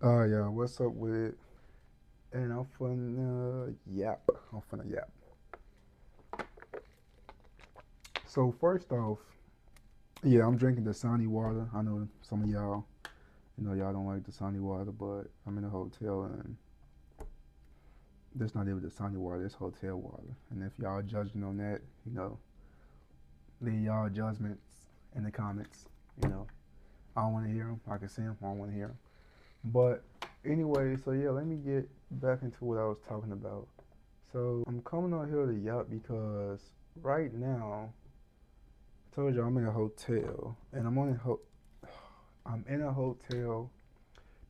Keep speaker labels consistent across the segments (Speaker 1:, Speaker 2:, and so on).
Speaker 1: Yeah, what's up with it? And I'm finna yap. I'm finna yap. So first off, yeah, I'm drinking the Dasani water. I know some of y'all, y'all don't like the Dasani water, but I'm in a hotel and this not even the Dasani water. It's hotel water. And if y'all judging on that, leave y'all judgments in the comments. You know, I don't want to hear them. I can see them. I don't want to hear them. But anyway, so yeah, let me get back into what I was talking about. So I'm coming on here to yap because right now, I told you I'm in a hotel, and I'm in a hotel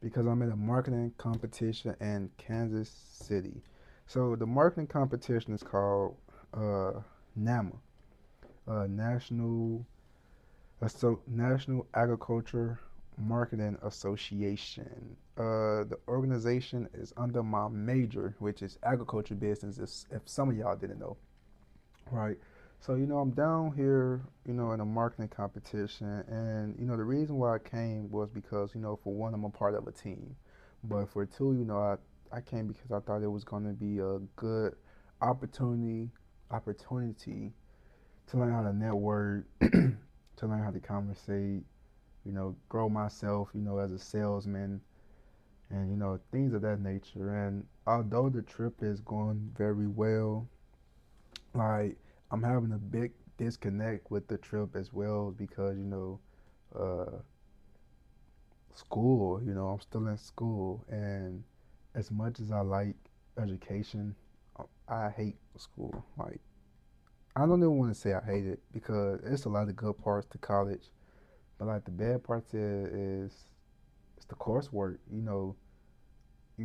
Speaker 1: because I'm in a marketing competition in Kansas City. So the marketing competition is called uh, NAMA, National Agriculture Marketing Association. The organization is under my major, which is agriculture business. If some of y'all didn't know, right? So, I'm down here, in a marketing competition. And, the reason why I came was because, for one, I'm a part of a team. But for two, I came because I thought it was going to be a good opportunity, opportunity to learn how to network, to learn how to conversate, grow myself, as a salesman and, things of that nature. And although the trip is going very well, like I'm having a big disconnect with the trip as well because uh, school. I'm still in school, and as much as I like education, I hate school. Like I don't even want to say I hate it because it's a lot of good parts to college, but like the bad parts is it's the coursework. You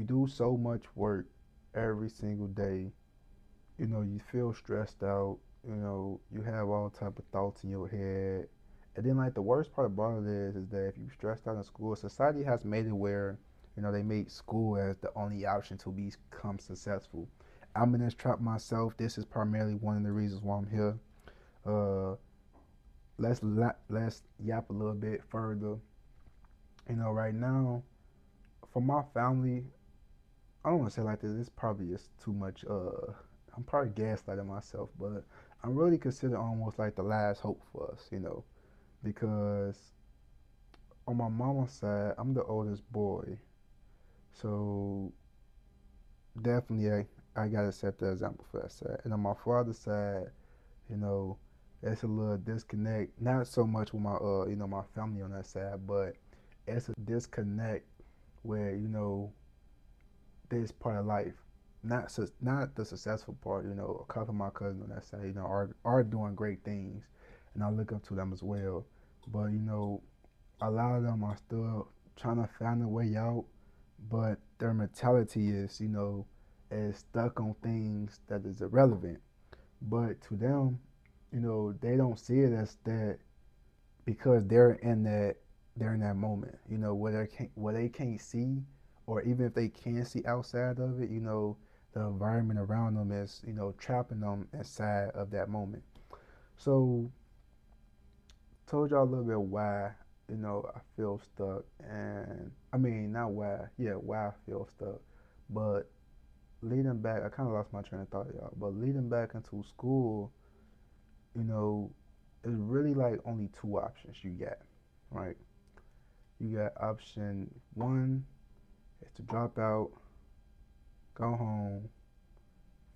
Speaker 1: do so much work every single day. You feel stressed out. You have all type of thoughts in your head. And then like the worst part about it is that if you're stressed out in school, society has made it where, they make school as the only option to become successful. I'm in this trap myself. This is primarily one of the reasons why I'm here. Uh, let's yap a little bit further. Right now, for my family, I don't want to say like this. This probably is too much. I'm probably gaslighting myself, but I'm really considered almost like the last hope for us. Because on my mama's side, I'm the oldest boy, so definitely I gotta set the example for that side. And on my father's side, you know, it's a little disconnect. Not so much with my family on that side, but it's a disconnect where this part of life, not the successful part. A couple of my cousins on that side, are doing great things, and I look up to them as well. But a lot of them are still trying to find a way out, but their mentality is stuck on things that is irrelevant. But to them, they don't see it as that because they're in that moment, where they can't see, or even if they can see outside of it, the environment around them is, trapping them inside of that moment. So told y'all a little bit why, I feel stuck, and I mean not why, yeah, why I feel stuck, but leading back, I kind of lost my train of thought, y'all. But leading back into school, you know, it's really like only two options you got, right? You got option one is to drop out, go home,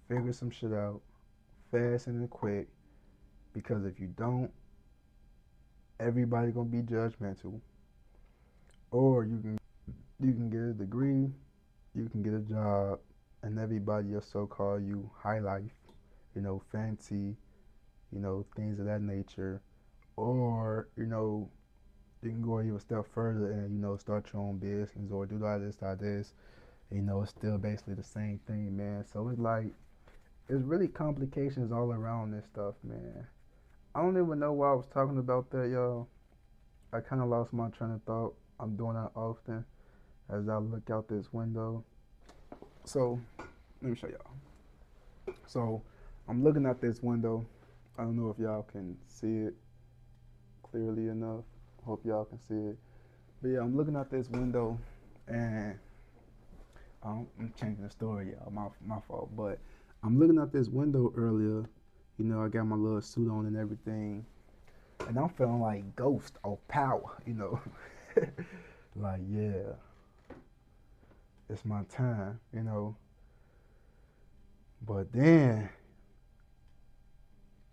Speaker 1: figure some shit out, fast and quick, because if you don't, everybody gonna be judgmental. Or you can get a degree, you can get a job, and everybody will so call you high life, fancy, things of that nature. Or, you can go even a step further and, start your own business or do that, this. It's still basically the same thing, man. So it's like, it's really complications all around this stuff, man. I don't even know why I was talking about that, y'all. I kind of lost my train of thought. I'm doing that often as I look out this window. So, let me show y'all. So, I'm looking at this window. I don't know if y'all can see it clearly enough. Hope y'all can see it. But yeah, I'm looking out this window And I'm changing the story, y'all. My fault. But I'm looking out this window earlier. I got my little suit on and everything, and I'm feeling like Ghost or Power. Like, yeah, it's my time. But then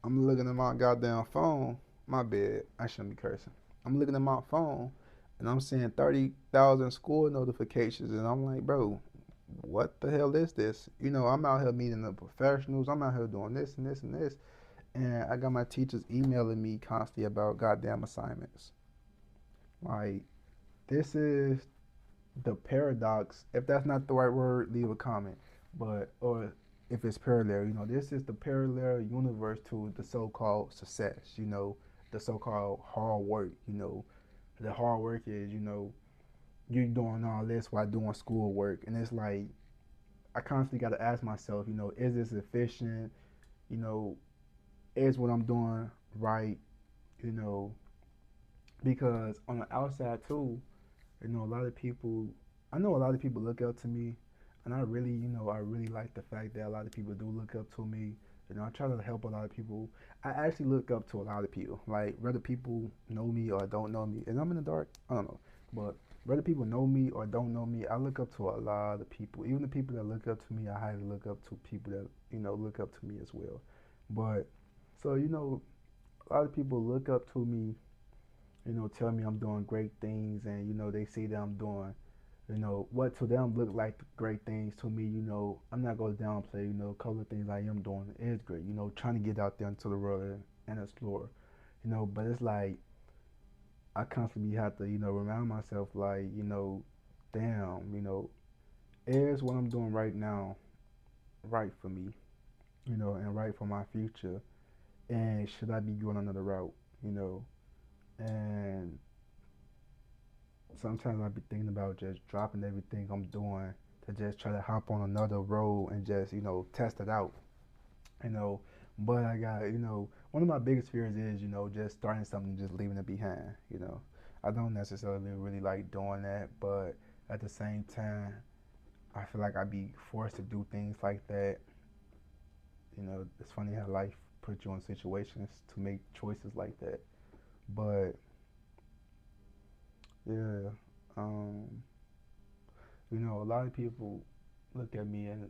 Speaker 1: I'm looking at my goddamn phone. My bad. I shouldn't be cursing. I'm looking at my phone, and I'm seeing 30,000 school notifications, and I'm like, bro, what the hell is this? I'm out here meeting the professionals. I'm out here doing this and this and this. And I got my teachers emailing me constantly about goddamn assignments. Like, this is the paradox. If that's not the right word, leave a comment. Or if it's parallel, this is the parallel universe to the so-called success, the so-called hard work. The hard work is, you're doing all this while doing schoolwork. And it's like, I constantly got to ask myself, is this efficient? You know, is what I'm doing right? You know, because on the outside too, a lot of people, I know a lot of people look up to me, and I really like the fact that a lot of people do look up to me. I try to help a lot of people. I actually look up to a lot of people. Like, whether people know me or don't know me, and I'm in the dark, I don't know. But whether people know me or don't know me, I look up to a lot of people. Even the people that look up to me, I highly look up to people that, look up to me as well. But, so, a lot of people look up to me, tell me I'm doing great things, and they see that I'm doing, what to them look like great things to me. I'm not going to downplay, a couple of things I am doing is great. Trying to get out there into the world and explore. But it's like I constantly have to, remind myself, like, damn, is what I'm doing right now right for me, and right for my future, and should I be going another route, you know, and sometimes I be thinking about just dropping everything I'm doing to just try to hop on another road and just, test it out, you know. But I got, one of my biggest fears is, just starting something and just leaving it behind. I don't necessarily really like doing that, but at the same time, I feel like I'd be forced to do things like that. It's funny how life puts you in situations to make choices like that. But yeah, um, a lot of people look at me and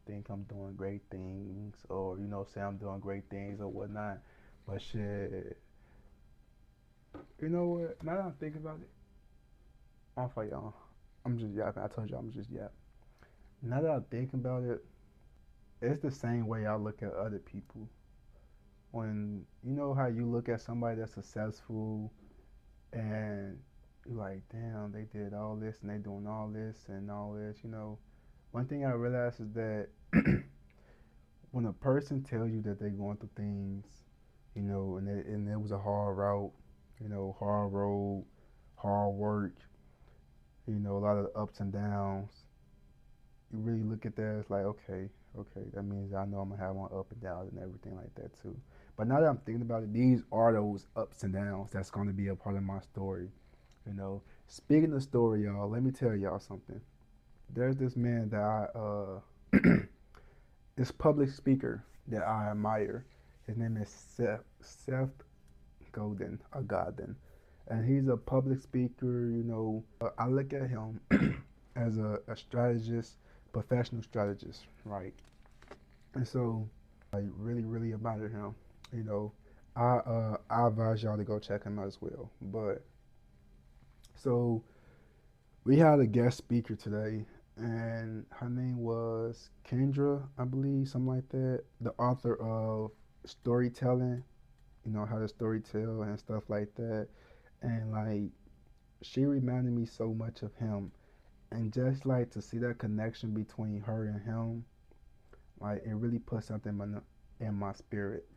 Speaker 1: think I'm doing great things, or say I'm doing great things or whatnot. But shit, you know what? Now that I'm thinking about it, I'm for y'all. I'm just yapping. I told you I'm just yapping. Now that I'm thinking about it, it's the same way I look at other people. When how you look at somebody that's successful, and you're like, damn, they did all this and they doing all this and all this. One thing I realized is that when a person tells you that they're going through things, and it was a hard route, hard road, hard work, a lot of ups and downs, you really look at that, it's like, okay, okay, that means I know I'm gonna have one up and downs and everything like that too. But now that I'm thinking about it, these are those ups and downs that's gonna be a part of my story. Speaking of story, y'all, let me tell y'all something. There's this man that this public speaker that I admire. His name is Seth Godin, or Godin, and he's a public speaker. I look at him as a strategist, professional strategist, right? And so I really, really admire him. You know, I advise y'all to go check him out as well. But so we had a guest speaker today, and her name was Kendra, I believe, something like that. The author of Storytelling, how to storytell and stuff like that. And like, she reminded me so much of him. And just like to see that connection between her and him, like, it really put something in my spirit.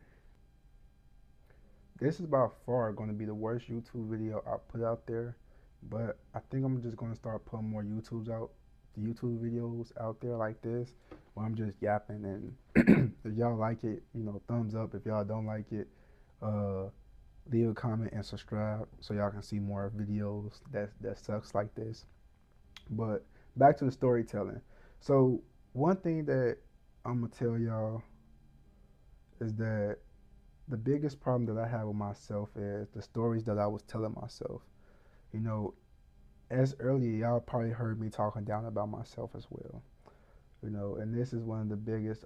Speaker 1: This is by far going to be the worst YouTube video I put out there, but I think I'm just going to start putting more YouTube videos out there like this, where I'm just yapping. And if y'all like it, thumbs up. If y'all don't like it, uh, leave a comment and subscribe so y'all can see more videos that sucks like this. But back to the storytelling. So one thing that I'm gonna tell y'all is that the biggest problem that I have with myself is the stories that I was telling myself. You know, as earlier, y'all probably heard me talking down about myself as well. You know, and this is one of the biggest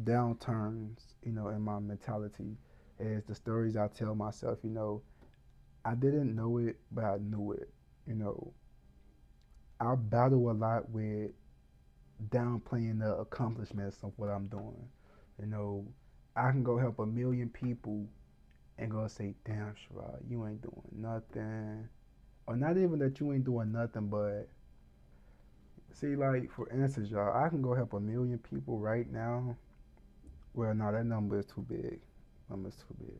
Speaker 1: downturns, in my mentality is the stories I tell myself. I didn't know it, but I knew it. You know, I battle a lot with downplaying the accomplishments of what I'm doing. You know, I can go help a million people and go say, damn, Sherrod, you ain't doing nothing. Or not even that you ain't doing nothing, but see, like, for instance, y'all, I can go help a million people right now. Well, no, that number is too big. Number's too big.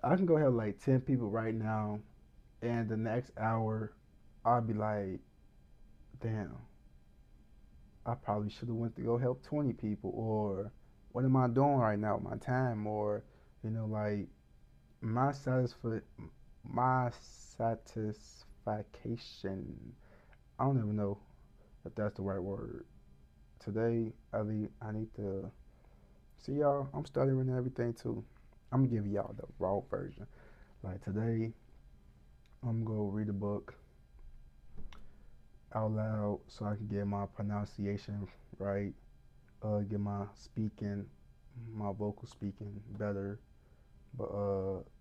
Speaker 1: I can go help like 10 people right now, and the next hour, I'll be like, damn, I probably should have went to go help 20 people, or what am I doing right now with my time, or like my my satisfaction. I don't even know if that's the right word. Today, I need to see y'all. I'm studying everything too. I'm gonna give y'all the raw version. Like today, I'm gonna go read a book out loud so I can get my pronunciation right, get my vocal speaking better. But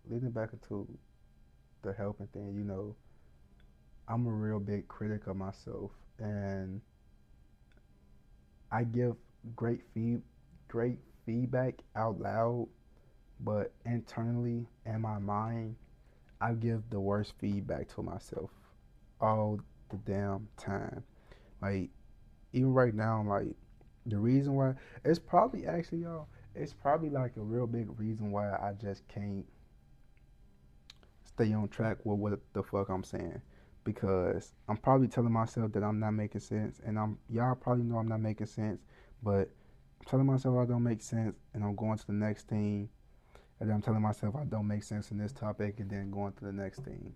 Speaker 1: leading back into the helping thing, I'm a real big critic of myself, and I give great feed, great feedback out loud, but internally in my mind, I give the worst feedback to myself all the damn time. Like even right now, like the reason why it's probably actually y'all, it's probably like a real big reason why I just can't stay on track with what the fuck I'm saying. Because I'm probably telling myself that I'm not making sense, and y'all probably know I'm not making sense, but I'm telling myself I don't make sense, and I'm going to the next thing, and then I'm telling myself I don't make sense in this topic, and then going to the next thing.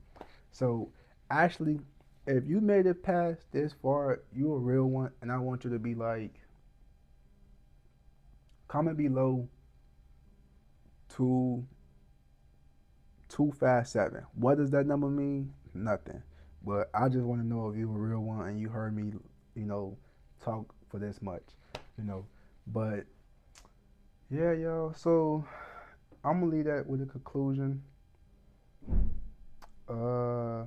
Speaker 1: So actually, if you made it past this far, you a real one, and I want you to be like, comment below two 257. What does that number mean? Nothing. But I just want to know if you a real one and you heard me, talk for this much, you know. But yeah, y'all. So I'm gonna leave that with a conclusion. Uh,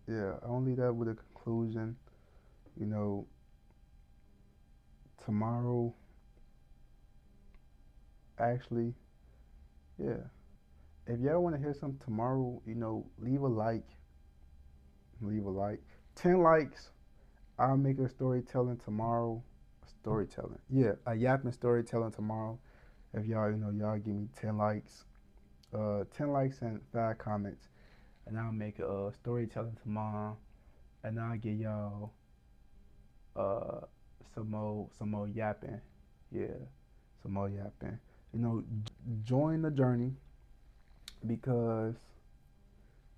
Speaker 1: yeah, I'm gonna leave that with a conclusion. You know, tomorrow, actually, yeah. If y'all want to hear something tomorrow, leave a like. Leave a like. 10 likes. I'll make a storytelling tomorrow. Storytelling. Yeah, a yapping storytelling tomorrow. If y'all, y'all give me 10 likes. 10 likes and 5 comments. And I'll make a storytelling tomorrow. And I'll give y'all uh some more yapping. Yeah, some more yapping. Join the journey because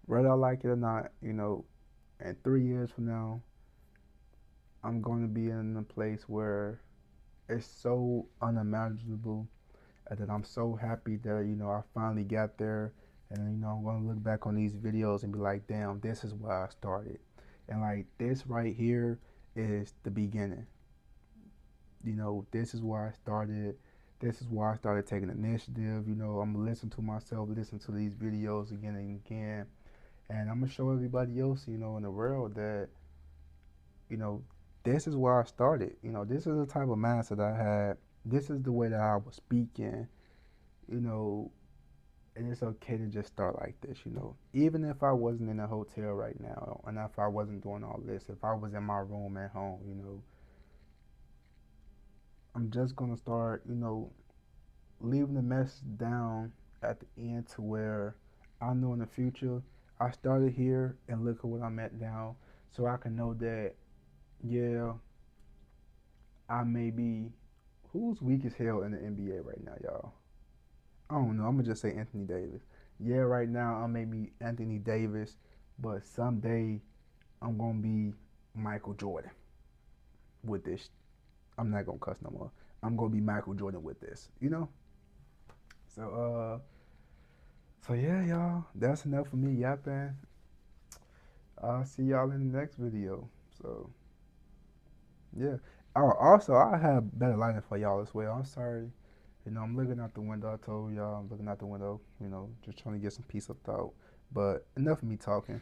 Speaker 1: whether I like it or not, in 3 years from now, I'm going to be in a place where it's so unimaginable, and that I'm so happy that I finally got there, and I'm going to look back on these videos and be like, damn, this is where I started, and like this right here is the beginning. This is where I started. This is why I started taking initiative. I'm gonna listen to myself, listen to these videos again and again, and I'm gonna show everybody else, in the world that you know, this is where I started. This is the type of mindset I had. This is the way that I was speaking, you know, and it's okay to just start like this, Even if I wasn't in a hotel right now, and if I wasn't doing all this, if I was in my room at home, I'm just gonna start, leaving the message down at the end to where I know in the future I started here and look at what I'm at now, so I can know that, yeah, I may be who's weak as hell in the NBA right now, y'all. I don't know. I'm gonna just say Anthony Davis. Yeah, right now I'm maybe Anthony Davis, but someday I'm gonna be Michael Jordan with this. I'm not gonna cuss no more. I'm gonna be Michael Jordan with this. You know. So yeah, y'all. That's enough for me yapping. I'll see y'all in the next video. So yeah. Oh, also I have better lighting for y'all as well. I'm sorry. I'm looking out the window. I told y'all I'm looking out the window. Just trying to get some peace of thought. But enough of me talking.